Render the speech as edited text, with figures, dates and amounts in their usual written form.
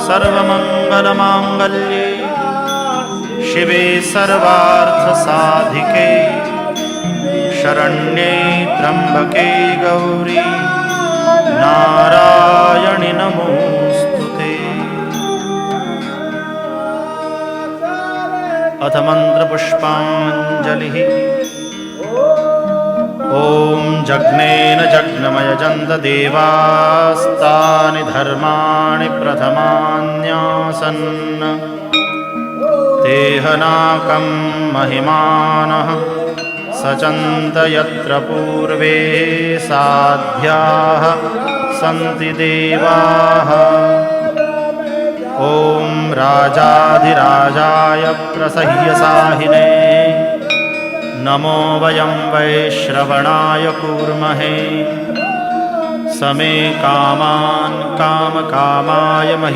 सर्वमङ्गलमाङ्गल्ये शिवे सर्वार्थसाधिके शरण्ये त्र्यम्बके गौरी नारायणि नमोऽस्तुते। अथ मन्त्रपुष्पाञ्जलिः। ॐ जग्नेन जग्नमयजन्त देवास्तानि धर्माणि प्रथमान्यासन् तेहनाकं महिमानः सचन्त यत्र पूर्वे साध्याः सन्ति देवाः। ॐ राजाधिराजाय प्रसह्यसाहिने नमो वयं वैश्रवणाय कूर्महे। समे कामान् कामकामाय मह्यम्